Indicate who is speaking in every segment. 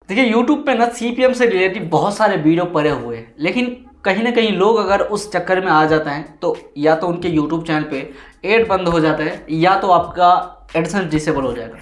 Speaker 1: देखिए यूट्यूब पे ना सीपीएम से रिलेटेड बहुत सारे वीडियो पड़े हुए हैं, लेकिन कहीं ना कहीं लोग अगर उस चक्कर में आ जाते हैं तो या तो उनके यूट्यूब चैनल पे ऐड बंद हो जाता है या तो आपका एडसेंस डिसेबल हो जाएगा।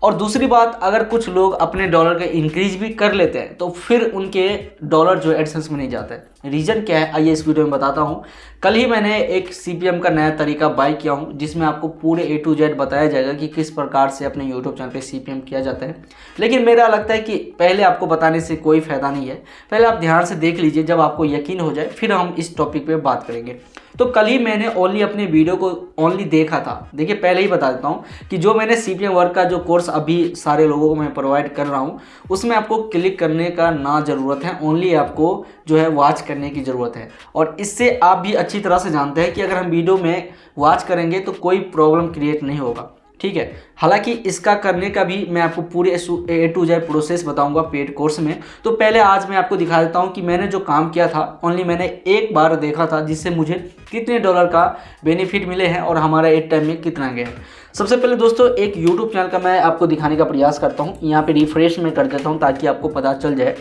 Speaker 1: और दूसरी बात, अगर कुछ लोग अपने डॉलर का इंक्रीज भी कर लेते हैं तो फिर उनके डॉलर जो एडसेंस में नहीं जाता है। रीज़न क्या है आइए इस वीडियो में बताता हूँ। कल ही मैंने एक सीपीएम का नया तरीका बाय किया हूँ जिसमें आपको पूरे A to Z बताया जाएगा कि किस प्रकार से अपने यूट्यूब चैनल पे सीपीएम किया जाता है। लेकिन मेरा लगता है कि पहले आपको बताने से कोई फ़ायदा नहीं है, पहले आप ध्यान से देख लीजिए, जब आपको यकीन हो जाए फिर हम इस टॉपिक पर बात करेंगे। तो कल ही मैंने ओनली अपने वीडियो को ओनली देखा था। देखिए पहले ही बता देता हूँ कि जो मैंने सीपीएम वर्क का जो कोर्स अभी सारे लोगों को मैं प्रोवाइड कर रहा हूँ उसमें आपको क्लिक करने का ना ज़रूरत है, ओनली आपको जो है वॉच करने की ज़रूरत है। और इससे आप भी अच्छी तरह से जानते हैं कि अगर हम वीडियो में वॉच करेंगे तो कोई प्रॉब्लम क्रिएट नहीं होगा, ठीक है। हालांकि इसका करने का भी मैं आपको पूरे A to Z प्रोसेस बताऊंगा पेड कोर्स में। तो पहले आज मैं आपको दिखा देता हूं कि मैंने जो काम किया था ओनली मैंने एक बार देखा था जिससे मुझे कितने डॉलर का बेनिफिट मिले हैं और हमारा एक टाइम में कितना गया है। सबसे पहले दोस्तों एक यूट्यूब चैनल का मैं आपको दिखाने का प्रयास करता हूँ। यहाँ पर रिफ्रेश में कर देता हूँ ताकि आपको पता चल जाए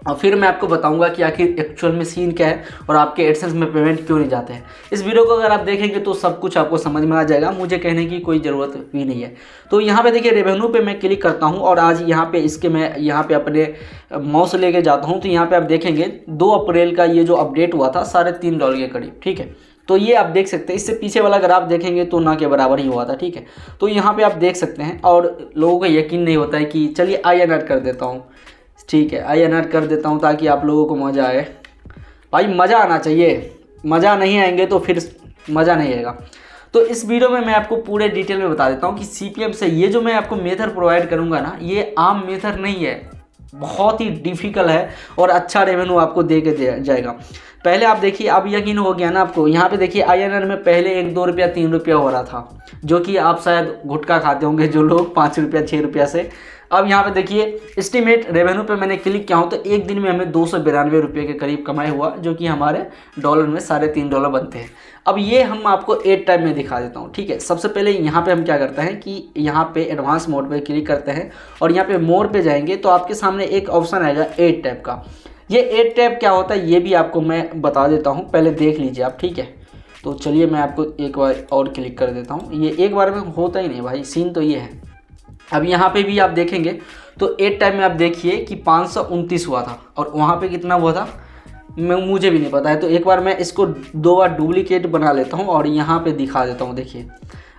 Speaker 1: और फिर मैं आपको बताऊंगा कि आखिर एक्चुअल में सीन क्या है और आपके एडसेंस में पेमेंट क्यों नहीं जाते हैं। इस वीडियो को अगर आप देखेंगे तो सब कुछ आपको समझ में आ जाएगा, मुझे कहने की कोई ज़रूरत भी नहीं है। तो यहाँ पे देखिए रेवेन्यू पे मैं क्लिक करता हूँ और आज यहाँ पे इसके मैं यहाँ पे अपने माउस लेके जाता हूँ। तो यहाँ पे आप देखेंगे 2 अप्रैल का ये जो अपडेट हुआ था $3.5 के करीब, ठीक है। तो ये आप देख सकते हैं, इससे पीछे वाला अगर आप देखेंगे तो ना के बराबर ही हुआ था, ठीक है। तो यहाँ पे आप देख सकते हैं और लोगों को यकीन नहीं होता है कि चलिए INR कर देता हूँ, ठीक है INR कर देता हूँ ताकि आप लोगों को मज़ा आए। भाई मज़ा आना चाहिए, मज़ा नहीं आएंगे तो फिर मज़ा नहीं आएगा। तो इस वीडियो में मैं आपको पूरे डिटेल में बता देता हूँ कि सीपीएम से ये जो मैं आपको मेथड प्रोवाइड करूँगा ना, ये आम मेथड नहीं है, बहुत ही डिफ़िकल्ट है और अच्छा रेवेन्यू आपको दे के जाएगा। पहले आप देखिए, अब यकीन हो गया ना आपको। यहाँ पे देखिए INR में पहले 1-2 रुपया 3 रुपया हो रहा था, जो कि आप शायद गुटखा खाते होंगे जो लोग 5 रुपया 6 रुपया से। अब यहाँ पे देखिए एस्टिमेट रेवेन्यू पे मैंने क्लिक किया हूँ तो एक दिन में हमें 292 रुपये के करीब कमाई हुआ, जो कि हमारे डॉलर में $3.5 बनते हैं। अब ये हम आपको एड टाइम में दिखा देता हूँ, ठीक है। सबसे पहले यहाँ पे हम क्या करते हैं कि यहाँ पे एडवांस मोड पे क्लिक करते हैं और यहाँ पे मोर पे जाएंगे तो आपके सामने एक ऑप्शन आएगा एड टैब का। ये एड टैब क्या होता है ये भी आपको मैं बता देता हूँ, पहले देख लीजिए आप, ठीक है। तो चलिए मैं आपको एक बार और क्लिक कर देता हूँ। ये एक बार में होता ही नहीं भाई, सीन तो ये है। अब यहाँ पे भी आप देखेंगे तो एड टाइम में आप देखिए कि 529 हुआ था और वहाँ पे कितना हुआ था मुझे भी नहीं पता है। तो एक बार मैं इसको 2 बार डुप्लीकेट बना लेता हूँ और यहाँ पे दिखा देता हूँ। देखिए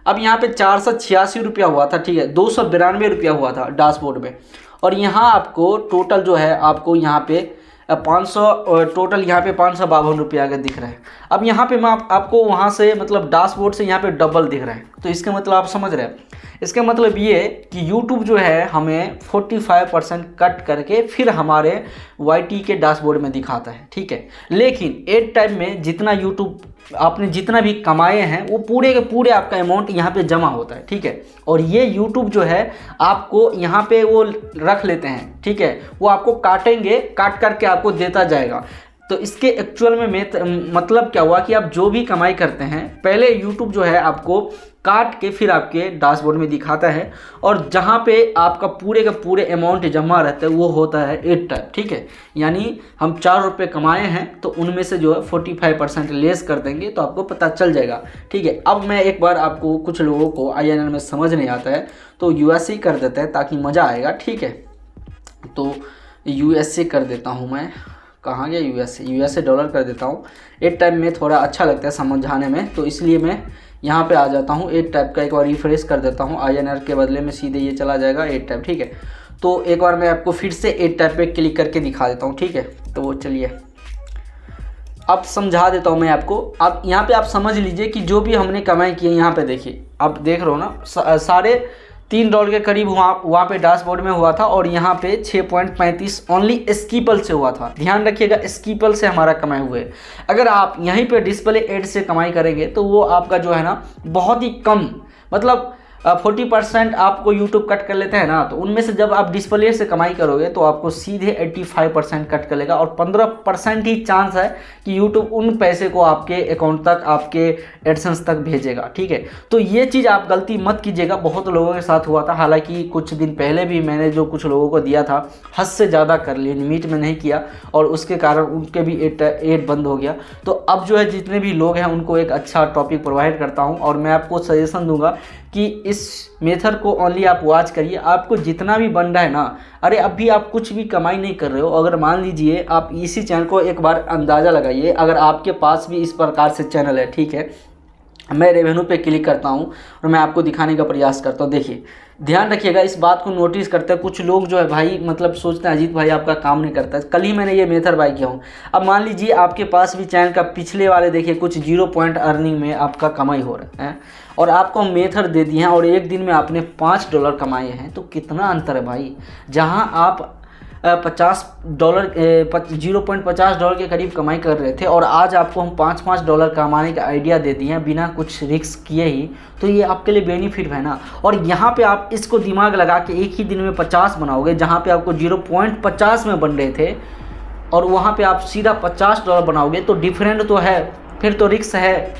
Speaker 1: अब यहाँ पे 486 रुपया हुआ था, ठीक है। 292 रुपया हुआ था डैशबोर्ड में और यहाँ आपको टोटल जो है आपको यहाँ पे 500 टोटल यहाँ पे 552 रुपये का दिख रहा है। अब यहाँ पे मैं आपको वहाँ से मतलब डैशबोर्ड से यहाँ पे डबल दिख रहा है। तो इसका मतलब आप समझ रहे हैं, इसका मतलब ये कि YouTube जो है हमें 45% कट करके फिर हमारे YT के डैशबोर्ड में दिखाता है, ठीक है। लेकिन एड टाइम में जितना YouTube आपने जितना भी कमाए हैं वो पूरे के पूरे आपका अमाउंट यहाँ पे जमा होता है, ठीक है। और ये YouTube जो है आपको यहाँ पे वो रख लेते हैं, ठीक है। वो आपको काटेंगे, काट करके आपको देता जाएगा। तो इसके एक्चुअल में मतलब क्या हुआ कि आप जो भी कमाई करते हैं पहले YouTube जो है आपको काट के फिर आपके डैशबोर्ड में दिखाता है और जहाँ पे आपका पूरे का पूरे अमाउंट जमा रहता है वो होता है एड टाइम, ठीक है। यानी हम 4 रुपये कमाए हैं तो उनमें से जो है 45% लेस कर देंगे तो आपको पता चल जाएगा, ठीक है। अब मैं एक बार आपको, कुछ लोगों को INR में समझ नहीं आता है तो USD कर देते हैं ताकि मज़ा आएगा, ठीक है। तो USD कर देता हूँ मैं, कहाँ गया USA डॉलर कर देता हूँ। एड टाइम में थोड़ा अच्छा लगता है समझाने में तो इसलिए मैं यहाँ पे आ जाता हूँ। एड टाइप का एक बार रिफ्रेश कर देता हूँ, INR के बदले में सीधे ये चला जाएगा एड टाइप, ठीक है। तो एक बार मैं आपको फिर से एड टाइप पे क्लिक करके दिखा देता हूँ, ठीक है। तो चलिए अब समझा देता हूँ मैं आपको। अब यहाँ पे आप समझ लीजिए कि जो भी हमने कमाई की है यहाँ पे देखिए, आप देख रहे हो ना $3 के करीब वहाँ पे डैशबोर्ड में हुआ था और यहाँ पे 6.35 ओनली स्कीपल से हुआ था। ध्यान रखिएगा स्कीपल से हमारा कमाए हुए। अगर आप यहीं पे डिस्प्ले एड से कमाई करेंगे तो वो आपका जो है ना बहुत ही कम, मतलब 40% आपको यूट्यूब कट कर लेते हैं ना, तो उनमें से जब आप डिस्प्ले से कमाई करोगे तो आपको सीधे 85% कट कर लेगा और 15% ही चांस है कि यूट्यूब उन पैसे को आपके अकाउंट तक, आपके एडसेंस तक भेजेगा। ठीक है, तो ये चीज़ आप गलती मत कीजिएगा। बहुत लोगों के साथ हुआ था, हालांकि कुछ दिन पहले भी मैंने जो कुछ लोगों को दिया था हद से ज़्यादा कर लिए, लिमिट में नहीं किया और उसके कारण उनके भी एड बंद हो गया। तो अब जो है जितने भी लोग हैं उनको एक अच्छा टॉपिक प्रोवाइड करता हूं और मैं आपको सजेशन दूंगा कि इस मेथड को ओनली आप वॉच करिए। आपको जितना भी बन रहा है ना, अरे अभी आप कुछ भी कमाई नहीं कर रहे हो, अगर मान लीजिए आप इसी चैनल को एक बार अंदाज़ा लगाइए, अगर आपके पास भी इस प्रकार से चैनल है, ठीक है, मैं रेवेन्यू पे क्लिक करता हूँ और मैं आपको दिखाने का प्रयास करता हूँ। देखिए, ध्यान रखिएगा, इस बात को नोटिस करते हैं कुछ लोग जो है भाई, मतलब सोचते हैं अजीत भाई आपका काम नहीं करता है। कल ही मैंने ये मेथड बाय किया हूँ। अब मान लीजिए आपके पास भी चैनल का पिछले वाले देखिए कुछ 0 पॉइंट अर्निंग में आपका कमाई हो रहा है और आपको हम मेथड दे दिए हैं और एक दिन में आपने $5 कमाए हैं, तो कितना अंतर है भाई। जहाँ आप $0.50 के करीब कमाई कर रहे थे और आज आपको हम $5 कमाने का आइडिया दे दिए हैं बिना कुछ रिस्क किए ही, तो ये आपके लिए बेनिफिट है ना। और यहाँ पे आप इसको दिमाग लगा के एक ही दिन में 50 बनाओगे, जहाँ पे आपको 0.50 में बन रहे थे और वहाँ पे आप सीधा $50 बनाओगे, तो डिफरेंट तो है, फिर तो रिस्क है।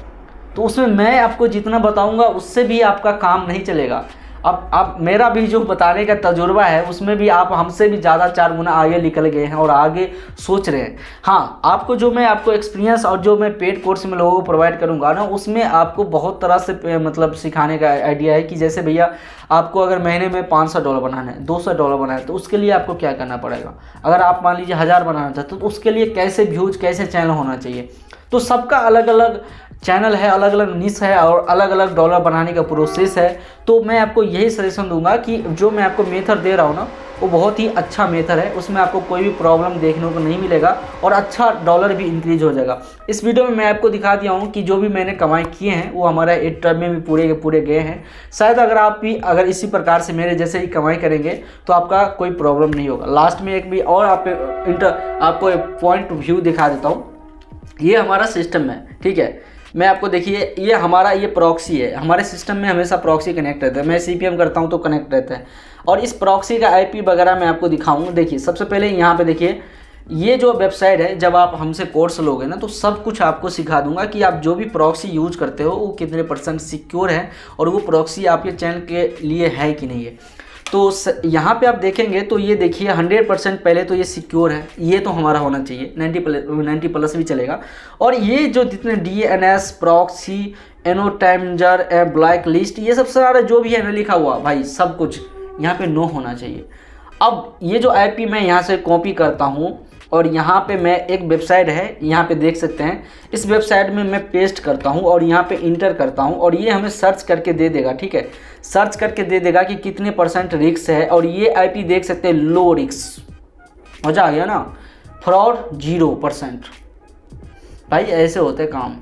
Speaker 1: तो उसमें मैं आपको जितना बताऊँगा उससे भी आपका काम नहीं चलेगा। अब मेरा भी जो बताने का तजुर्बा है उसमें भी आप हमसे भी ज़्यादा 4 गुना आगे निकल गए हैं और आगे सोच रहे हैं। हाँ, आपको जो मैं आपको एक्सपीरियंस और जो मैं पेड कोर्स में लोगों को प्रोवाइड करूँगा ना, उसमें आपको बहुत तरह से मतलब सिखाने का आइडिया है कि जैसे भैया आपको अगर महीने में $500 बनाना है, $200 बनाना है, तो उसके लिए आपको क्या करना पड़ेगा। अगर आप मान लीजिए 1000 बनाना चाहते हो तो उसके लिए कैसे व्यूज, कैसे चैनल होना चाहिए। तो सबका अलग अलग चैनल है, अलग अलग निश है और अलग अलग डॉलर बनाने का प्रोसेस है। तो मैं आपको यही सजेशन दूंगा कि जो मैं आपको मेथड दे रहा हूँ ना, वो बहुत ही अच्छा मेथड है, उसमें आपको कोई भी प्रॉब्लम देखने को नहीं मिलेगा और अच्छा डॉलर भी इंक्रीज हो जाएगा। इस वीडियो में मैं आपको दिखा दिया हूँ कि जो भी मैंने कमाई किए हैं वो हमारा 8 टर्म में भी पूरे के पूरे गए हैं। शायद अगर आप भी अगर इसी प्रकार से मेरे जैसे ही कमाई करेंगे तो आपका कोई प्रॉब्लम नहीं होगा। लास्ट में एक भी और आपको एक पॉइंट व्यू दिखा देता हूँ। ये हमारा सिस्टम है, ठीक है, मैं आपको देखिए, ये हमारा ये प्रॉक्सी है। हमारे सिस्टम में हमेशा प्रॉक्सी कनेक्ट रहता है, मैं CPM करता हूँ तो कनेक्ट रहता है। और इस प्रॉक्सी का IP वगैरह मैं आपको दिखाऊंगा। देखिए, सबसे पहले यहाँ पे देखिए, ये जो वेबसाइट है, जब आप हमसे कोर्स लोगे ना तो सब कुछ आपको सिखा दूंगा कि आप जो भी प्रॉक्सी यूज करते हो वो कितने % सिक्योर है और वो प्रॉक्सी आपके चैनल के लिए है कि नहीं है। तो यहाँ पे आप देखेंगे तो ये देखिए 100% पहले तो ये सिक्योर है, ये तो हमारा होना चाहिए, 90+ भी चलेगा। और ये जो जितने DNS, प्रॉक्सी, एनोटाइमर, ब्लैक लिस्ट, ये सब सारा जो भी है ना लिखा हुआ भाई, सब कुछ यहाँ पे नो होना चाहिए। अब ये जो IP मैं यहाँ से कॉपी करता हूँ और यहाँ पे मैं एक वेबसाइट है, यहाँ पे देख सकते हैं, इस वेबसाइट में मैं पेस्ट करता हूँ और यहाँ पे इंटर करता हूँ और ये हमें सर्च करके दे देगा। ठीक है, सर्च करके दे देगा कि कितने % रिस्क है और ये IP देख सकते हैं लो रिस्क। मजा आ गया ना, फ्रॉड 0%। भाई ऐसे होते काम।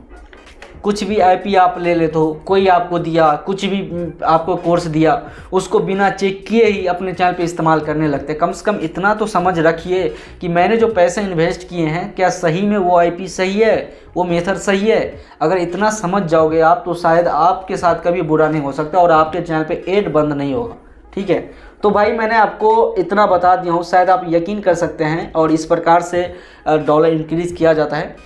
Speaker 1: कुछ भी IP आप ले लेते हो, कोई आपको दिया, कुछ भी आपको कोर्स दिया, उसको बिना चेक किए ही अपने चैनल पे इस्तेमाल करने लगते हैं। कम से कम इतना तो समझ रखिए कि मैंने जो पैसे इन्वेस्ट किए हैं क्या सही में वो IP सही है, वो मेथड सही है। अगर इतना समझ जाओगे आप तो शायद आपके साथ कभी बुरा नहीं हो सकता और आपके चैनल पे एड बंद नहीं होगा। ठीक है, तो भाई मैंने आपको इतना बता दिया हूँ, शायद आप यकीन कर सकते हैं। और इस प्रकार से डॉलर इंक्रीज़ किया जाता है।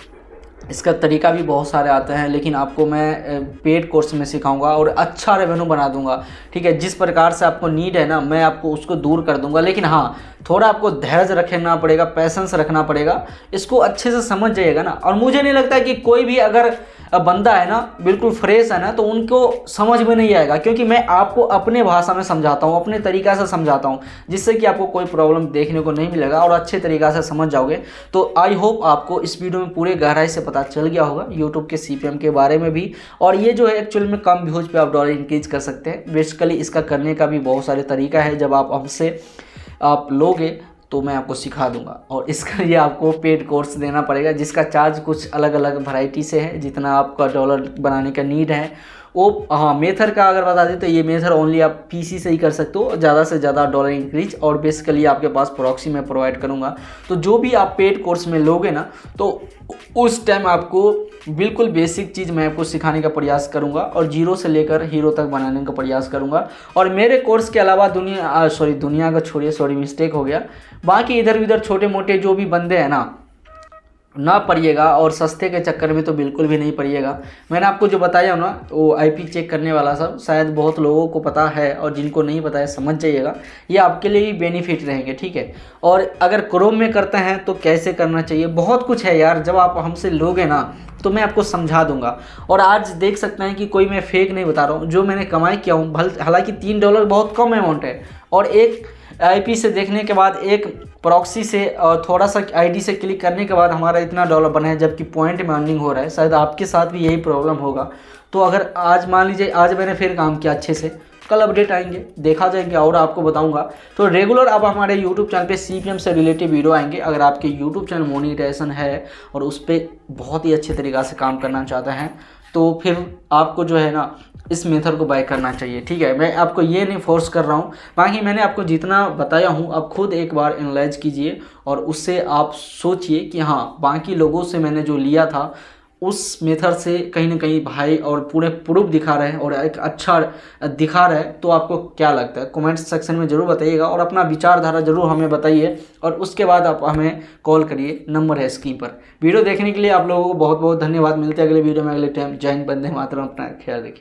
Speaker 1: इसका तरीका भी बहुत सारे आते हैं, लेकिन आपको मैं पेड कोर्स में सिखाऊंगा और अच्छा रेवेन्यू बना दूंगा। ठीक है, जिस प्रकार से आपको नीड है ना, मैं आपको उसको दूर कर दूंगा। लेकिन हाँ, थोड़ा आपको धैर्य रखना पड़ेगा, पैसेंस रखना पड़ेगा, इसको अच्छे से समझ जाइएगा ना। और मुझे नहीं लगता कि कोई भी अगर बंदा है ना बिल्कुल फ्रेश है ना तो उनको समझ में नहीं आएगा, क्योंकि मैं आपको अपने भाषा में समझाता हूँ, अपने तरीक़ा से समझाता हूँ, जिससे कि आपको कोई प्रॉब्लम देखने को नहीं मिलेगा और अच्छे तरीक़ा से समझ जाओगे। तो आई होप आपको इस वीडियो में पूरे गहराई से पता चल गया होगा यूट्यूब के CPM के बारे में भी। और ये जो है एक्चुअल में कम व्यूज पे आप डॉलर इंक्रीज कर सकते हैं। बेसिकली इसका करने का भी बहुत सारे तरीका है, जब आप हमसे आप लोगे तो मैं आपको सिखा दूंगा। और इसके लिए आपको पेड कोर्स देना पड़ेगा, जिसका चार्ज कुछ अलग अलग वैरायटी से है, जितना आपका डॉलर बनाने का नीड है वो। हाँ, मेथड का अगर बता दें तो ये मेथड ओनली आप PC से ही कर सकते हो, ज़्यादा से ज़्यादा डॉलर इंक्रीज। और बेसिकली आपके पास प्रॉक्सी में प्रोवाइड करूँगा। तो जो भी आप पेड कोर्स में लोगे ना तो उस टाइम आपको बिल्कुल बेसिक चीज़ मैं आपको सिखाने का प्रयास करूंगा और जीरो से लेकर हीरो तक बनाने का प्रयास करूंगा। और मेरे कोर्स के अलावा दुनिया का छोड़िए, सॉरी मिस्टेक हो गया, बाकी इधर उधर छोटे मोटे जो भी बंदे हैं ना पढ़िएगा, और सस्ते के चक्कर में तो बिल्कुल भी नहीं पढ़िएगा। मैंने आपको जो बताया ना वो आईपी चेक करने वाला सब शायद बहुत लोगों को पता है, और जिनको नहीं पता है समझ जाइएगा, ये आपके लिए ही बेनिफिट रहेंगे, ठीक है। और अगर क्रोम में करते हैं तो कैसे करना चाहिए, बहुत कुछ है यार, जब आप हमसे लोगे ना तो मैं आपको समझा दूंगा। और आज देख सकते हैं कि कोई मैं फेक नहीं बता रहा हूँ, जो मैंने कमाई किया हूँ, हालांकि $3 बहुत कम अमाउंट है, और एक आईपी से देखने के बाद, एक प्रॉक्सी से और थोड़ा सा आईडी से क्लिक करने के बाद हमारा इतना डॉलर बना है, जबकि पॉइंट में अर्निंग हो रहा है। शायद आपके साथ भी यही प्रॉब्लम होगा। तो अगर आज मान लीजिए आज मैंने फिर काम किया अच्छे से, कल अपडेट आएंगे, देखा जाएंगे और आपको बताऊंगा। तो रेगुलर आप हमारे यूट्यूब चैनल पे सीपीएम से रिलेटेड वीडियो आएंगे। अगर आपके यूट्यूब चैनल मोनेटाइजेशन है और उस पर बहुत ही अच्छे तरीक़ा से काम करना चाहते हैं, तो फिर आपको जो है ना इस मेथड को बाय करना चाहिए, ठीक है। मैं आपको ये नहीं फोर्स कर रहा हूँ, बाकी मैंने आपको जितना बताया हूँ आप खुद एक बार एनालाइज कीजिए और उससे आप सोचिए कि हाँ बाकी लोगों से मैंने जो लिया था उस मेथड से कहीं ना कहीं भाई और पूरे प्रूफ दिखा रहे हैं और एक अच्छा दिखा रहा है, तो आपको क्या लगता है कमेंट सेक्शन में ज़रूर बताइएगा और अपना विचारधारा ज़रूर हमें बताइए। और उसके बाद आप हमें कॉल करिए, नंबर है स्क्रीन पर। वीडियो देखने के लिए आप लोगों को बहुत बहुत धन्यवाद। मिलते हैं अगले वीडियो में अगले टाइम। जय हिंद, वंदे मातरम। अपना ख्याल रखिए।